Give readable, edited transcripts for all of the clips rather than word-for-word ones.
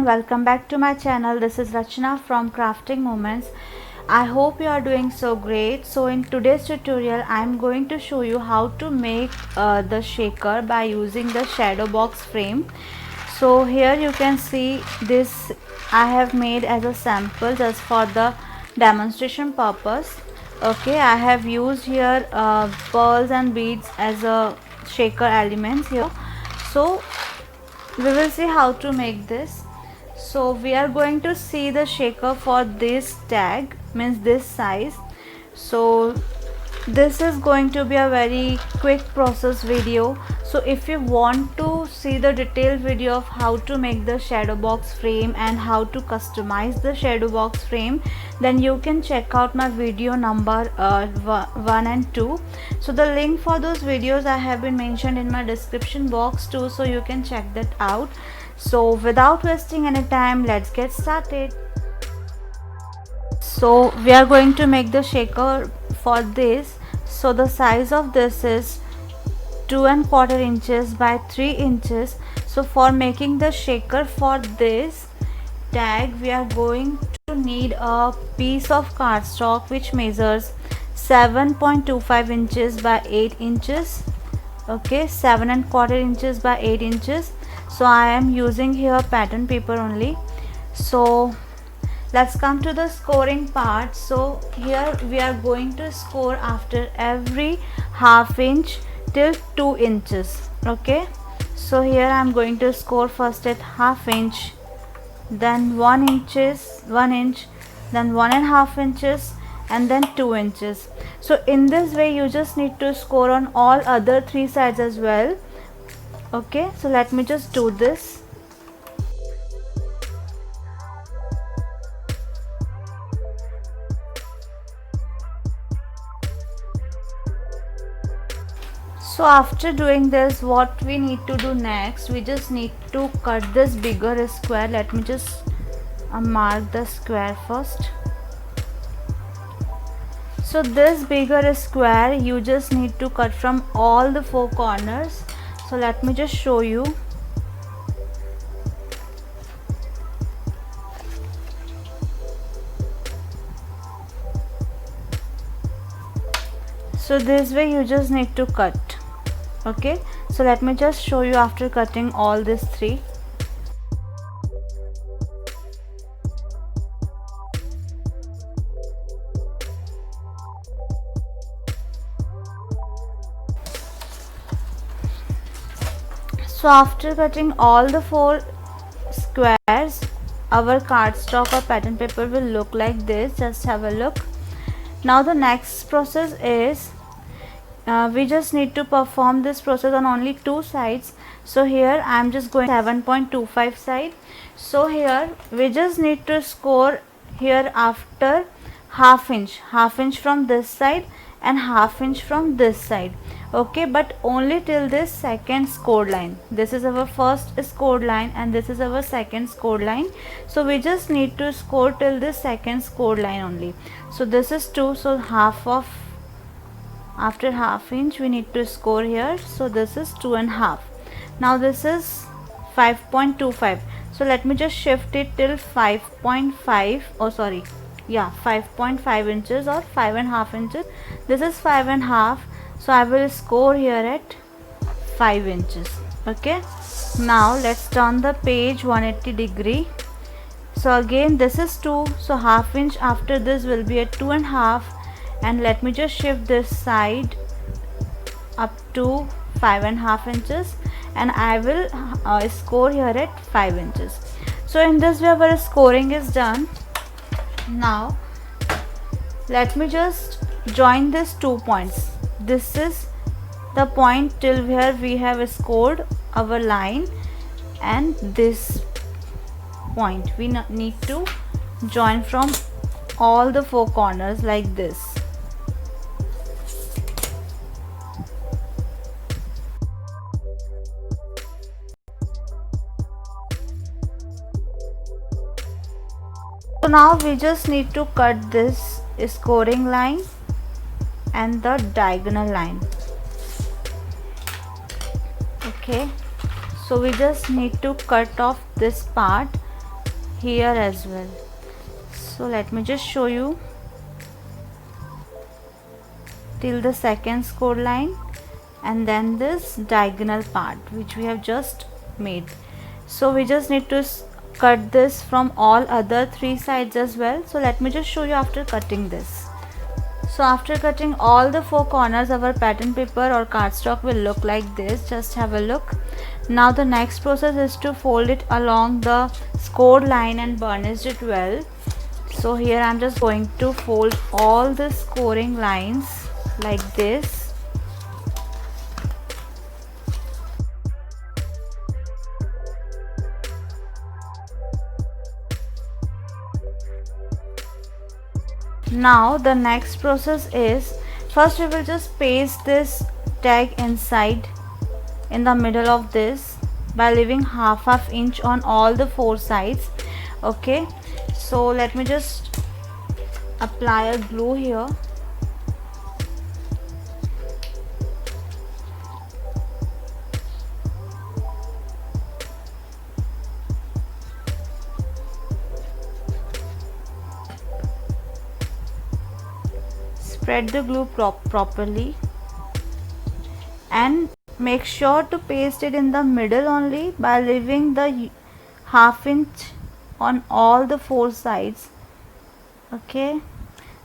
welcome back to my channel. This is Rachna from Crafting Moments. I hope you are doing so great. So in today's tutorial I am going to show you how to make the shaker by using the shadow box frame. So here you can see this I have made as a sample just for the demonstration purpose. Okay, I have used here pearls and beads as a shaker elements here. So we will see how to make this. So we are going to see the shaker for this tag, means this size. So this is going to be a very quick process video. So if you want to see the detailed video of how to make the shadow box frame and how to customize the shadow box frame, then you can check out my video number 1 and 2. So the link for those videos I have been mentioned in my description box too, so you can check that out. So without wasting any time, let's get started. So we are going to make the shaker for this. So the size of this is 2¼ inches by 3 inches. So for making the shaker for this tag, we are going to need a piece of cardstock which measures 7.25 inches by 8 inches. Okay, 7¼ inches by 8 inches. So I am using here pattern paper only. So let's come to the scoring part. So here we are going to score after every ½ inch till 2 inches. Okay, so here I am going to score first at ½ inch, then 1 inch, then 1½ inches, and then 2 inches. So in this way you just need to score on all other 3 sides as well. Okay, so let me just do this. So after doing this, what we need to do next, we just need to cut this bigger square. Let me just mark the square first. So this bigger square you just need to cut from all the 4 corners. So let me just show you. So this way you just need to cut. Okay, so let me just show you after cutting all these 3. So after cutting all the 4 squares, our cardstock or pattern paper will look like this. Just have a look. Now the next process is we just need to perform this process on only 2 sides. So here I am just going 7.25 side. So here we just need to score here after ½ inch from this side and ½ inch from this side. Okay, but only till this second scored line. This is our first scored line and this is our second scored line. So we just need to score till this second scored line only. So this is 2, so after ½ inch we need to score here. So this is 2½. Now this is 5.25. So let me just shift it till 5.5. Oh sorry, yeah, 5.5 inches or 5½ inches. This is 5½. So I will score here at 5 inches. Okay, now let's turn the page 180 degree. So again this is 2, so ½ inch after this will be at 2½, and let me just shift this side up to 5½ inches and I will score here at 5 inches. So in this way our scoring is done. Now let me just join these 2 points. This is the point till where we have scored our line, and this point we need to join from all the 4 corners like this. So now we just need to cut this scoring line and the diagonal line. Okay, so we just need to cut off this part here as well. So let me just show you till the second score line, and then this diagonal part which we have just made. So we just need to cut this from all other three sides as well. So let me just show you after cutting this. So after cutting all the four corners, our pattern paper or cardstock will look like this. Just have a look. Now the next process is to fold it along the scored line and burnish it well. So here I'm just going to fold all the scoring lines like this. Now the next process is, first we will just paste this tag inside in the middle of this by leaving half inch on all the four sides. Okay, so let me just apply a glue here. Spread the glue properly and make sure to paste it in the middle only by leaving the half inch on all the four sides. Okay,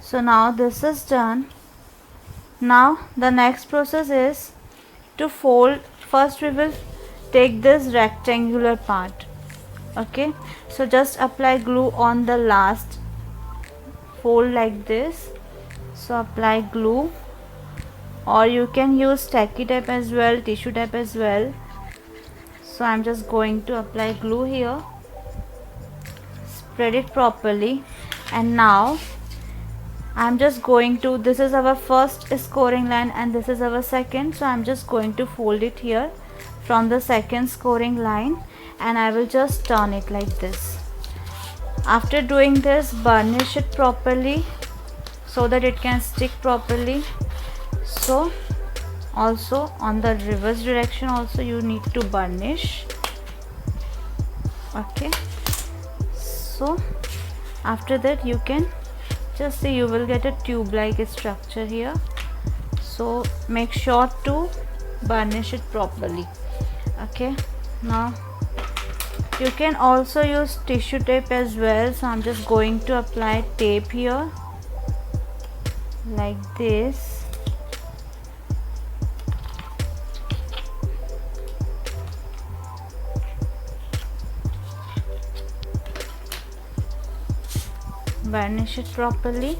so now this is done. Now the next process is to fold. First we will take this rectangular part. Okay, so just apply glue on the last fold like this. So apply glue, or you can use tacky tape as well, tissue tape as well. So I'm just going to apply glue here, spread it properly, and now I'm just going to, this is our first scoring line and this is our second, so I'm just going to fold it here from the second scoring line, and I will just turn it like this. After doing this, burnish it properly so that it can stick properly. So also on the reverse direction also you need to burnish. Okay, so after that you can just see, you will get a tube like structure here. So make sure to burnish it properly. Okay, now you can also use tissue tape as well. So I'm just going to apply tape here like this. Burnish it properly,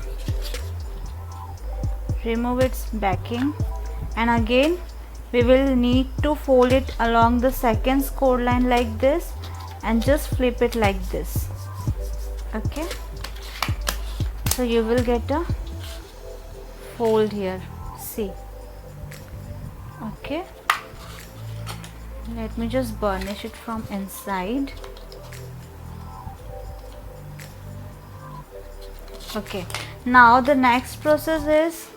remove its backing, and again we will need to fold it along the second score line like this and just flip it like this. Okay, so you will get a fold here, see. Okay, let me just burnish it from inside. Okay, now the next process is,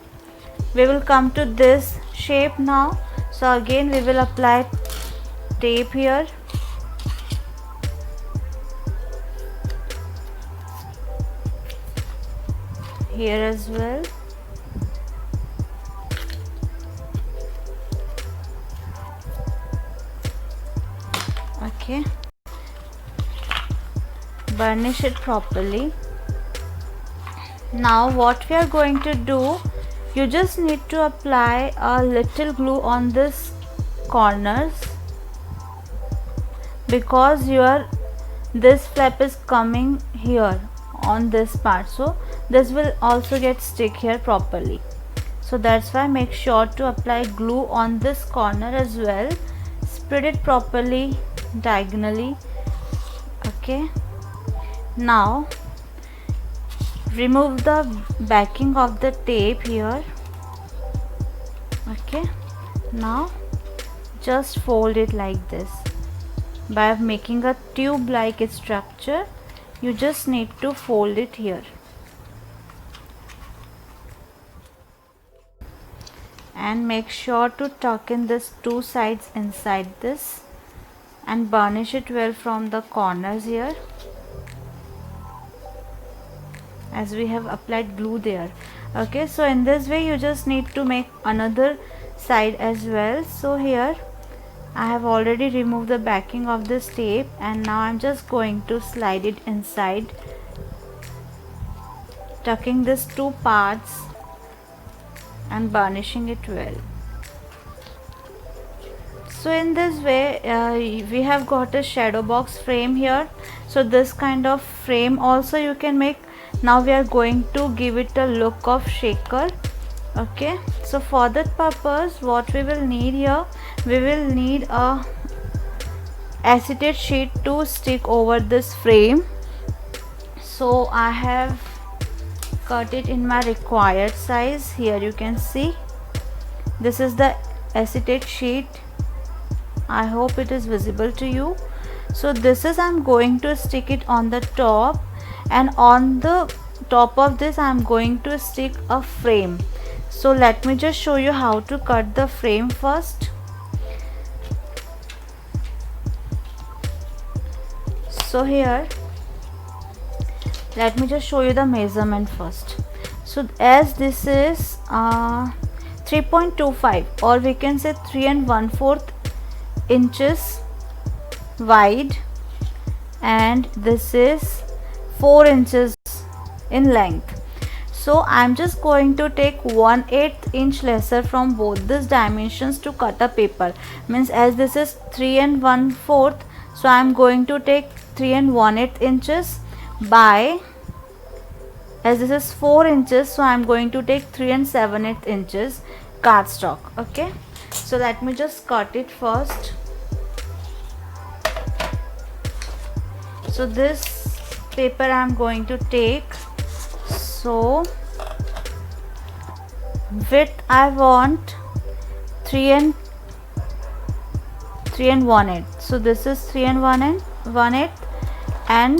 we will come to this shape now. So again we will apply tape here, here as well. Okay, burnish it properly. Now what we are going to do, you just need to apply a little glue on this corners, because this flap is coming here on this part, so this will also get stick here properly. So that's why make sure to apply glue on this corner as well. Spread it properly diagonally. Okay, now remove the backing of the tape here. Okay, now just fold it like this. By making a tube like structure, you just need to fold it here. And make sure to tuck in this two sides inside this and burnish it well from the corners here. as we have applied glue there. Okay, so in this way you just need to make another side as well. So here I have already removed the backing of this tape, and now I'm just going to slide it inside, tucking these two parts and burnishing it well. So in this way we have got a shadow box frame here. So this kind of frame also you can make. Now we are going to give it a look of shaker. Okay, so for that purpose what we will need here, we will need a acetate sheet to stick over this frame. So I have cut it in my required size. Here you can see this is the acetate sheet. I hope it is visible to you. So this is, I'm going to stick it on the top, and on the top of this I'm going to stick a frame. So let me just show you how to cut the frame first. So here let me just show you the measurement first. So as this is 3.25, or we can say 3 1/4 inches wide, and this is 4 inches in length. So I'm just going to take 1/8 inch lesser from both these dimensions to cut a paper. Means as this is 3 1/4, so I'm going to take 3 1/8 inches by, as this is 4 inches, so I'm going to take 3 7/8 inches cardstock. Okay, so let me just cut it first. So this paper I'm going to take. So width I want 3 1/8. So this is 3 1/8, and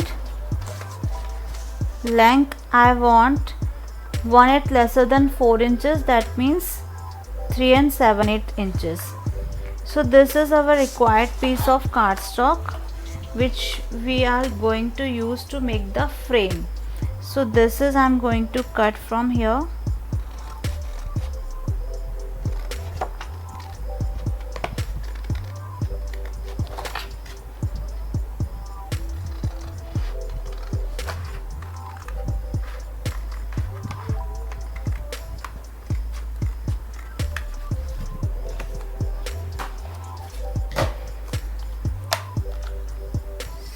length I want 1/8 lesser than 4 inches. That means 3 7/8 inches. So this is our required piece of cardstock which we are going to use to make the frame. So this is, I'm going to cut from here.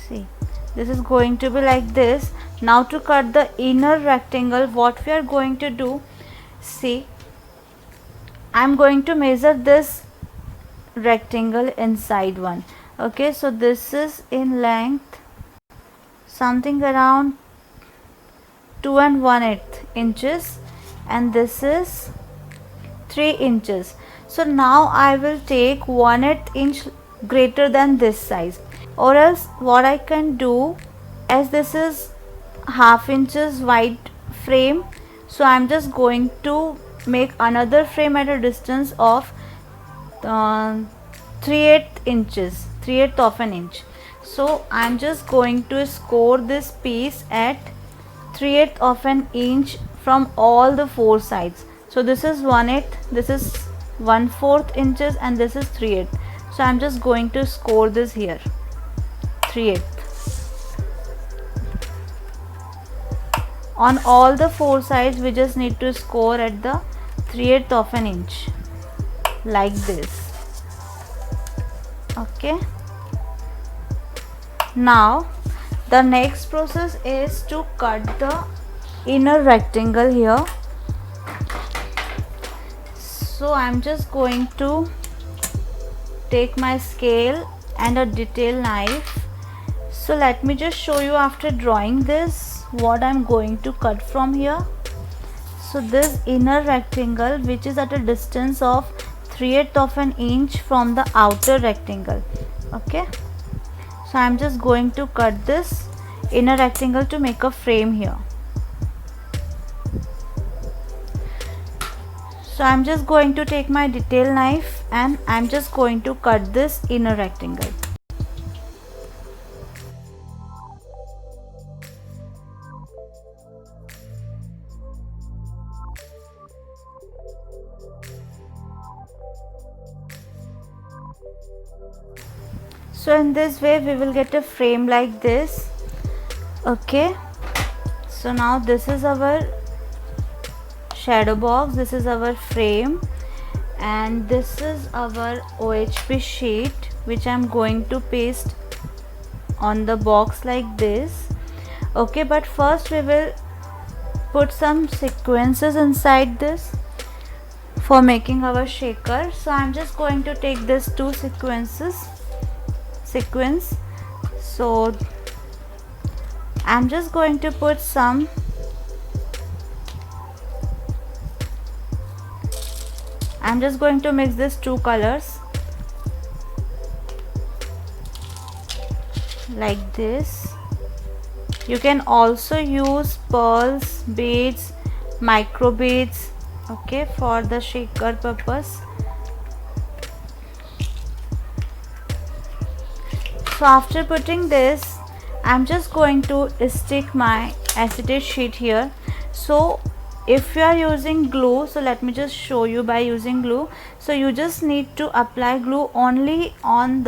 See, this is going to be like this. Now to cut the inner rectangle, what we are going to do, see, I'm going to measure this rectangle inside one. Okay, so this is in length something around 2 1/8 inches, and this is 3 inches. So now I will take 1/8 inch greater than this size, or else what I can do, as this is half inches wide frame, so I'm just going to make another frame at a distance of 3/8 inches, 3/8 of an inch. So I'm just going to score this piece at 3/8 of an inch from all the four sides. So this is 1/8, this is 1/4 inches, and this is 3/8. So I'm just going to score this here 3/8 on all the four sides. We just need to score at the 3/8 of an inch like this. Okay, now the next process is to cut the inner rectangle here. So I'm just going to take my scale and a detail knife. So let me just show you, after drawing this, what I'm going to cut from here. So this inner rectangle, which is at a distance of 3/8 of an inch from the outer rectangle. Okay, so I'm just going to cut this inner rectangle to make a frame here. So I'm just going to take my detail knife and I'm just going to cut this inner rectangle. So in this way we will get a frame like this. Okay, so now this is our shadow box, this is our frame, and this is our OHP sheet which I'm going to paste on the box like this. Okay, but first we will put some sequences inside this for making our shaker. So I'm just going to take this two sequence. So I'm just going to put some I'm just going to mix these two colors like this. You can also use pearls, beads, micro beads, okay, for the shaker purpose. So after putting this, I'm just going to stick my acetate sheet here. So if you are using glue, so let me just show you by using glue. So you just need to apply glue only on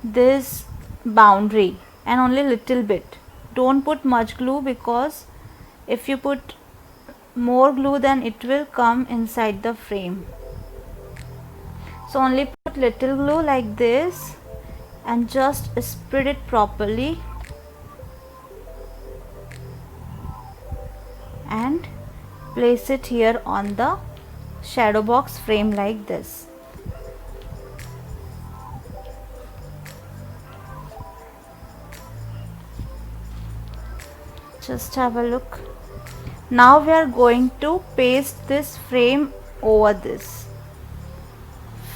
this boundary and only little bit. Don't put much glue, because if you put more glue then it will come inside the frame. So only put little glue like this and just spread it properly and place it here on the shadow box frame like this. Just have a look. Now we are going to paste this frame over this.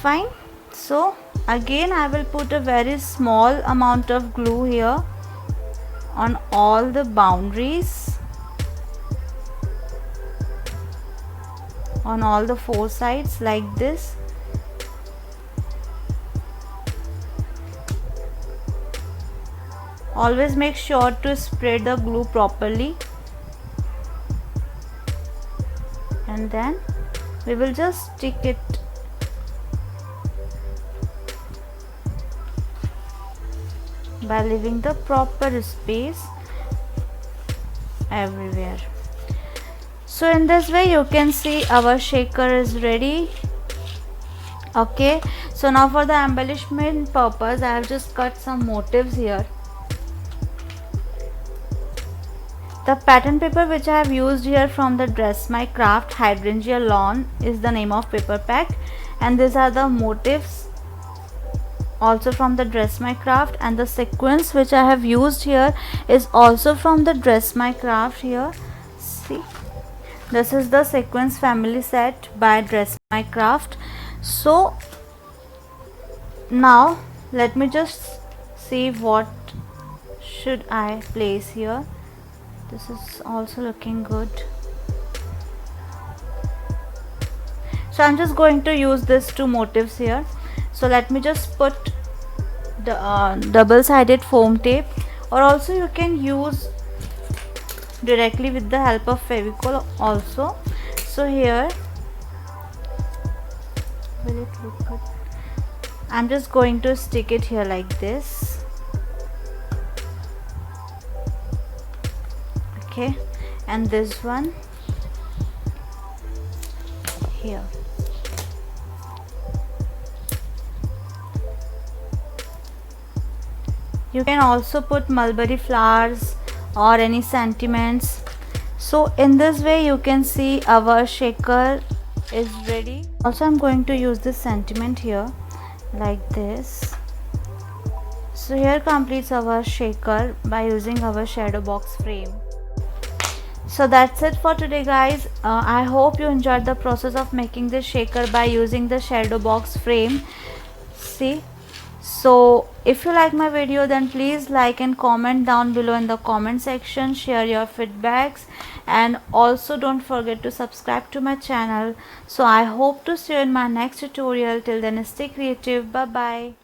Fine. So again I will put a very small amount of glue here on all the boundaries, on all the four sides like this. Always make sure to spread the glue properly, and then we will just stick it by leaving the proper space everywhere. So in this way you can see our shaker is ready. Okay, so now for the embellishment purpose I have just cut some motifs here. The pattern paper which I have used here from the Dress My Craft Hydrangea Lawn is the name of paper pack, and these are the motifs also from the Dress My Craft, and the sequence which I have used here is also from the Dress My Craft. Here, see, this is the sequence family set by Dress My Craft. So now let me just see what should I place here. This is also looking good. So I'm just going to use these two motifs here. So let me just put the double-sided foam tape, or also you can use directly with the help of Fevicol also. So here, will it look good? I'm just going to stick it here like this. Okay, and this one here. You can also put mulberry flowers or any sentiments. So in this way you can see our shaker is ready. Also I'm going to use this sentiment here like this. So here completes our shaker by using our shadow box frame. So that's it for today, guys. I hope you enjoyed the process of making this shaker by using the shadow box frame. See, so if you like my video, then please like and comment down below in the comment section. Share your feedbacks, and also don't forget to subscribe to my channel. So I hope to see you in my next tutorial. Till then, stay creative. Bye bye.